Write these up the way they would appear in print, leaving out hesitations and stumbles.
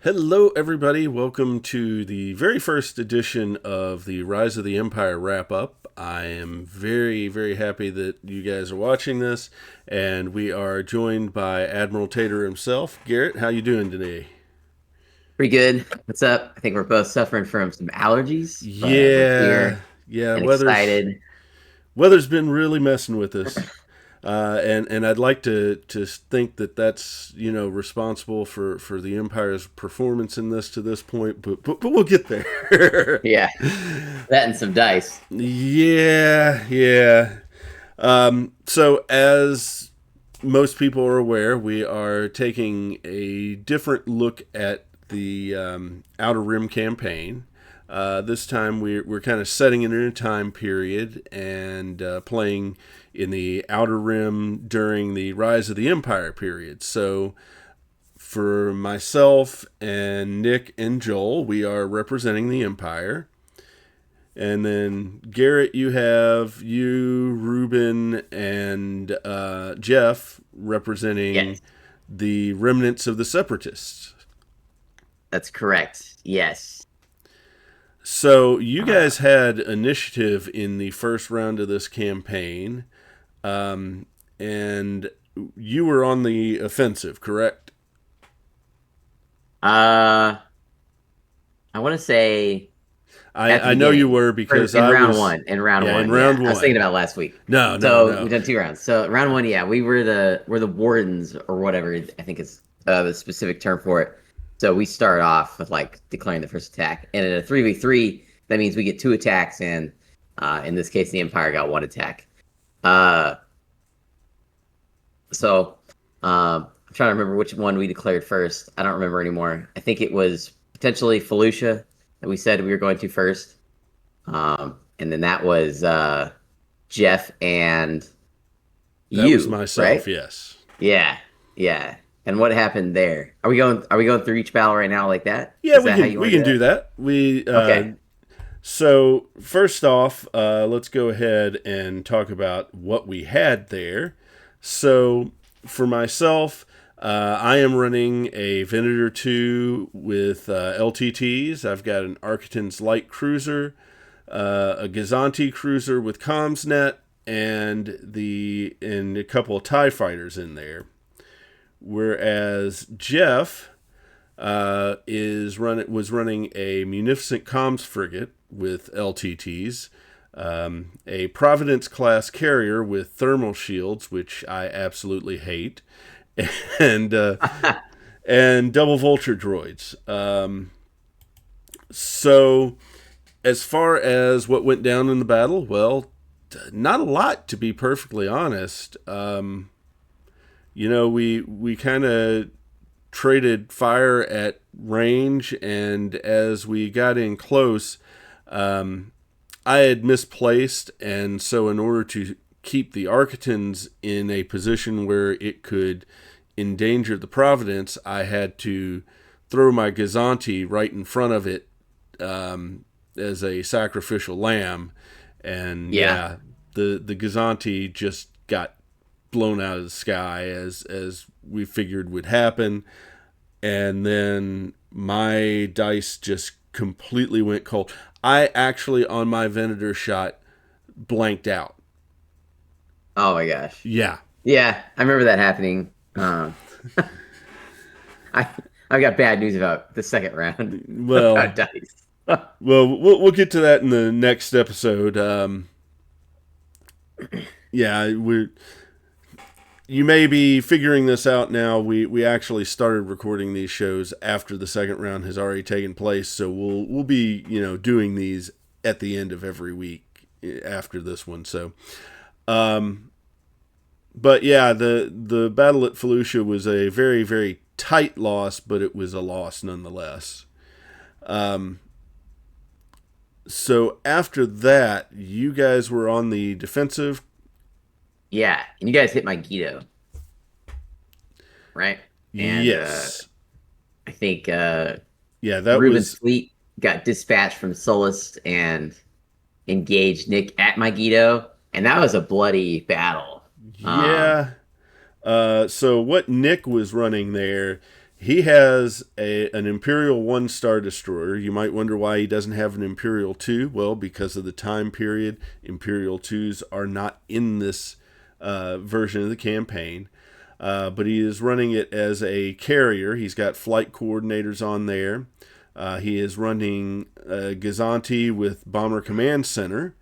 Hello, everybody. Welcome to the very first edition of the Rise of the Empire wrap up. I am very, very happy that you guys are watching this, and we are joined by Admiral Tater himself. Garrett, how you doing today? Pretty good. What's up? I think we're both suffering from some allergies, but we're Yeah, here yeah. and Weather's excited. weather's been really messing with us. And I'd like to think that that's responsible for the Empire's performance in this to this point, but we'll get there. Yeah, that and some dice. Yeah, yeah. So as most people are aware, we are taking a different look at the Outer Rim campaign. This time we're kind of setting it in a time period and playing in the Outer Rim during the Rise of the Empire period. So for myself and Nick and Joel, we are representing the Empire. And then Garrett, Ruben, and Jeff representing Yes, the remnants of the Separatists. that's correct. Yes. So you Uh, guys had initiative in the first round of this campaign, and you were on the offensive, correct? uh, I want to say at the I know you beginning were because in I round was, one. In round yeah, in one, yeah. round I was thinking one. about last week. No, no, So no. we've done two rounds. So round one, yeah, we're the wardens or whatever. I think is the specific term for it. So we start off with like declaring the first attack, and in a 3v3, that means we get two attacks, and in this case, the Empire got one attack. Uh, so I'm trying to remember which one we declared first. I don't remember anymore. I think it was potentially Felucia that we said we were going to first, and then that was Jeff and That was you, myself, right? yes. Yeah, yeah. And what happened there? Are we going through each battle right now like that? Yeah, Is we that how can you we want to can do do that? that. Okay. So first off, let's go ahead and talk about what we had there. So for myself, I am running a Venator 2 with LTTs. I've got an Architon's light cruiser, a Gazanti cruiser with CommsNet, and a couple of TIE fighters in there. Whereas Jeff was running a munificent comms frigate with LTTs, a Providence class carrier with thermal shields, which I absolutely hate, and and double vulture droids. So as far as what went down in the battle, well, not a lot to be perfectly honest. We kind of traded fire at range, and as we got in close, I had misplaced, and so in order to keep the Architons in a position where it could endanger the Providence, I had to throw my Gazanti right in front of it as a sacrificial lamb, and Yeah. yeah, the Gazanti just got blown out of the sky as we figured would happen, and then my dice just completely went cold. I actually on my Venator shot blanked out. Oh my gosh. Yeah. Yeah, I remember that happening. I I've got bad news about the second round Well, about dice. we'll get to that in the next episode. Yeah, we you may be figuring this out now. We actually started recording these shows after the second round has already taken place, so we'll be doing these at the end of every week after this one. So, but yeah, the battle at Felucia was a very very tight loss, but it was a loss nonetheless. So after that, you guys were on the defensive. Yeah, and you guys hit my Guido, right? And Yes. I think Yeah, that Ruben's was fleet got dispatched from Solus and engaged Nick at Megiddo, and that was a bloody battle. Um, yeah. So what Nick was running there, He has an Imperial 1-star destroyer. You might wonder why he doesn't have an Imperial 2. Well, because of the time period, Imperial 2s are not in this version of the campaign. But he is running it as a carrier. He's got flight coordinators on there. He is running Gazanti with Bomber Command Center.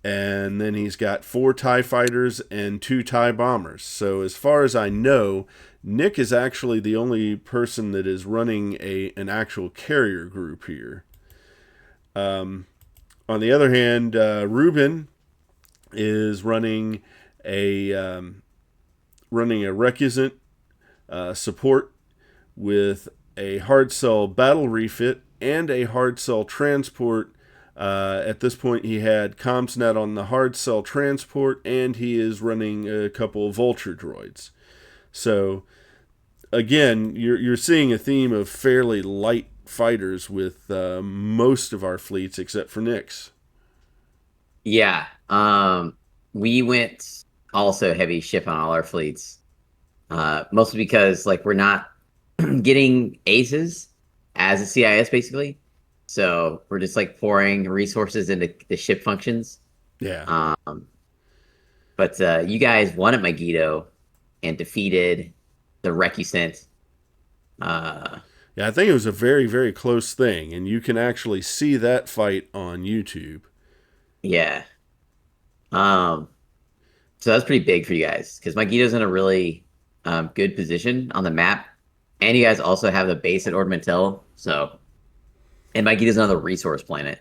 And then he's got 4 TIE fighters and 2 TIE bombers. So as far as I know, Nick is actually the only person that is running an actual carrier group here. On the other hand, Ruben is running a Recusant support with a hard cell battle refit and a hard cell transport. At this point, he had CommsNet on the hard cell transport, and he is running a couple of Vulture droids. So, again, you're seeing a theme of fairly light fighters with most of our fleets, except for Nick's. Yeah. We went also heavy ship on all our fleets. Mostly because like we're not getting aces as a CIS basically. So we're just like pouring resources into the ship functions. Yeah. But you guys won at Megiddo and defeated the Recusant. Yeah, I think it was a very, very close thing, and you can actually see that fight on YouTube. Yeah. Um, so that's pretty big for you guys because Megiddo's in a really good position on the map. And you guys also have the base at Ornamentel. So, and Megiddo's another resource planet.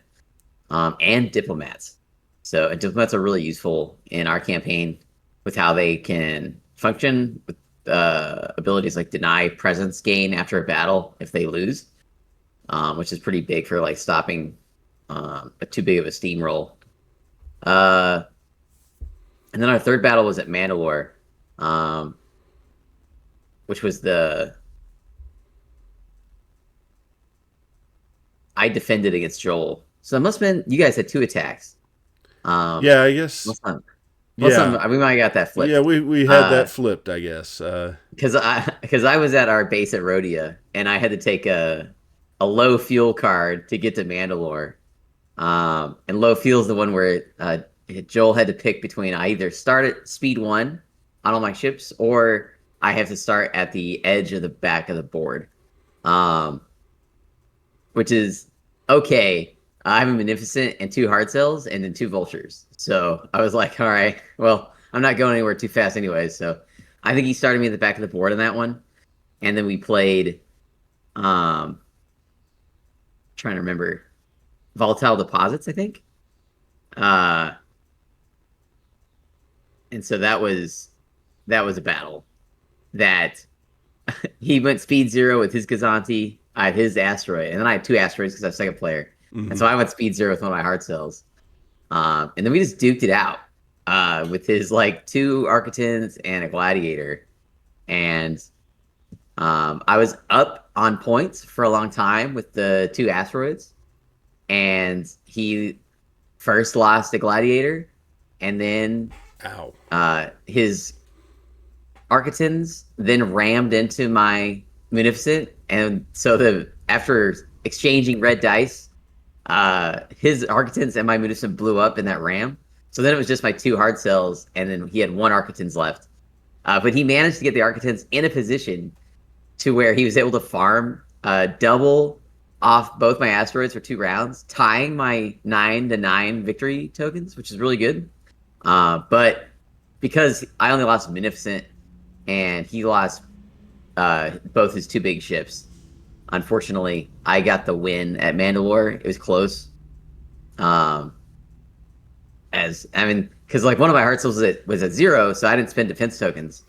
And diplomats. So, and diplomats are really useful in our campaign with how they can function with abilities like deny presence gain after a battle if they lose, which is pretty big for like stopping too big of a steamroll. And then our third battle was at Mandalore, which was I defended against Joel. So it must have been you guys had 2 attacks. Yeah, I guess. Yeah. We might have got that flipped. Yeah, we had that flipped, I guess. Because I was at our base at Rhodia and I had to take a low fuel card to get to Mandalore. And low fuel is the one where Joel had to pick between I either start at speed 1 on all my ships or I have to start at the edge of the back of the board. Which is okay. I have a Magnificent and 2 hard cells and then 2 vultures. So I was like, all right, well, I'm not going anywhere too fast anyway. So I think he started me at the back of the board on that one. And then we played, trying to remember, Volatile Deposits, I think. And so that was a battle that he went speed 0 with his Gazanti. I had his asteroid, and then I had 2 asteroids because I was second player. Mm-hmm. And so I went speed 0 with one of my hard cells. And then we just duked it out with his like 2 Architans and a Gladiator. And I was up on points for a long time with the 2 asteroids. And he first lost the Gladiator, and then his Architans then rammed into my Munificent, and so after exchanging red dice, his Architans and my Munificent blew up in that ram. So then it was just my 2 hard cells, and then he had 1 Architans left. But he managed to get the Architans in a position to where he was able to farm double off both my asteroids for 2 rounds, tying my 9-9 victory tokens, which is really good. But because I only lost Munificent and he lost both his 2 big ships, unfortunately, I got the win at Mandalore. It was close. Because like one of my heart souls was at 0, so I didn't spend defense tokens.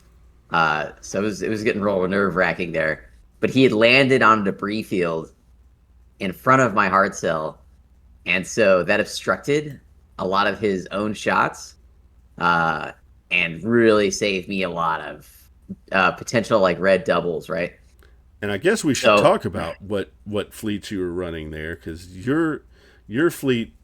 So it was getting real nerve wracking there. But he had landed on a debris field in front of my hard cell, and so that obstructed a lot of his own shots, and really saved me a lot of potential like red doubles, right? And I guess we should talk about what fleets you were running there, because your fleet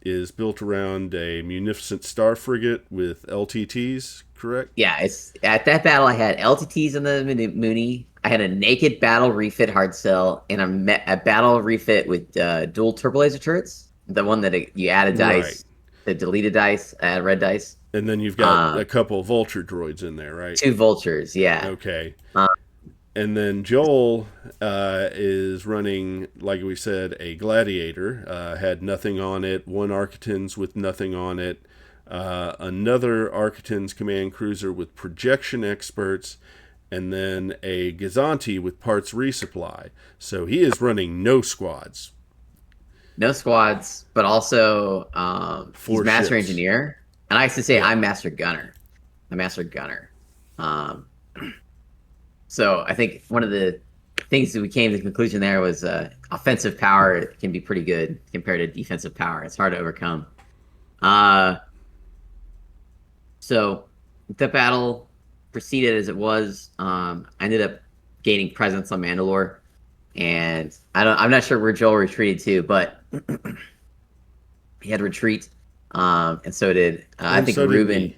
is built around a Munificent Star Frigate with LTTs, correct? Yeah, it's at that battle I had LTTs on the Mooney. I had a naked battle refit hard cell and a battle refit with dual turbo laser turrets. The one that you add a Right. dice, the deleted dice, add red dice. And then you've got a Um, couple vulture droids in there, right? two vultures, yeah. Okay. Um, And then Joel is running, like we said, a Gladiator. Had nothing on it. One Architans with nothing on it. Another Architans command cruiser with projection experts. And then a Gazanti with parts resupply. So he is running no squads. no squads, but also he's Four master ships. engineer, and I used to say Yeah. I'm master gunner. I'm master gunner. Um, so I think one of the things that we came to the conclusion there was offensive power can be pretty good compared to defensive power. It's hard to overcome. Uh, so the battle proceeded as it was. I ended up gaining presence on Mandalore, and I'm not sure where Joel retreated to, but he had retreat, and so did I And think so did Ruben, we.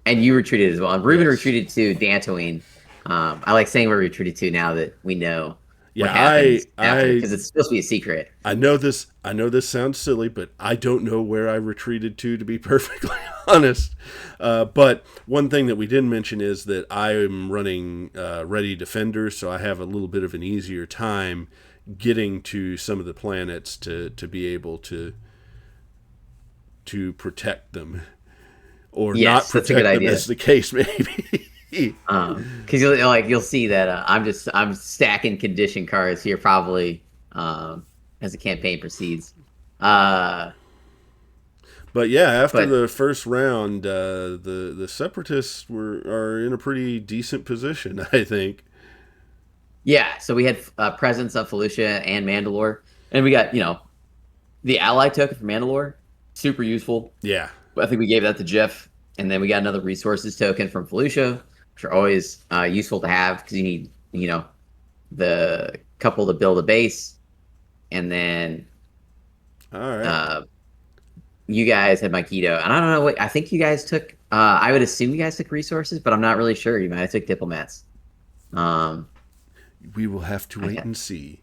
and you retreated as well. And Ruben Yes. retreated to Dantooine. I like saying where we retreated to now that we know what Yeah, happens after, because it's supposed to be a secret. I know this. I know this sounds silly, but I don't know where I retreated to be perfectly honest. But one thing that we didn't mention is that I am running Ready Defender, so I have a little bit of an easier time getting to some of the planets to be able to protect them or not Yes, that's a good protect them, idea. as the case may be. Because you'll see that I'm stacking condition cards here probably as the campaign proceeds. Uh, But yeah, after but the first round, the Separatists are in a pretty decent position, I think. yeah, so we had presence of Felucia and Mandalore, and we got the ally token for Mandalore, super useful. Yeah, I think we gave that to Jeff, and then we got another resources token from Felucia, which are always useful to have because you need the couple to build a base, and then all right. uh, you guys had Mikito, and I don't know what I think you guys took. I would assume you guys took resources, but I'm not really sure. You might have took diplomats. Um, We will have to wait okay. and see.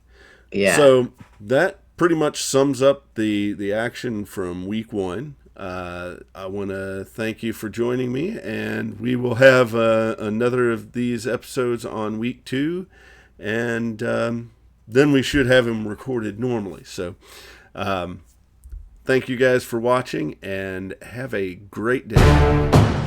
Yeah, So that pretty much sums up the action from week one. I want to thank you for joining me, and we will have another of these episodes on week two, and then we should have them recorded normally. So thank you guys for watching, and have a great day.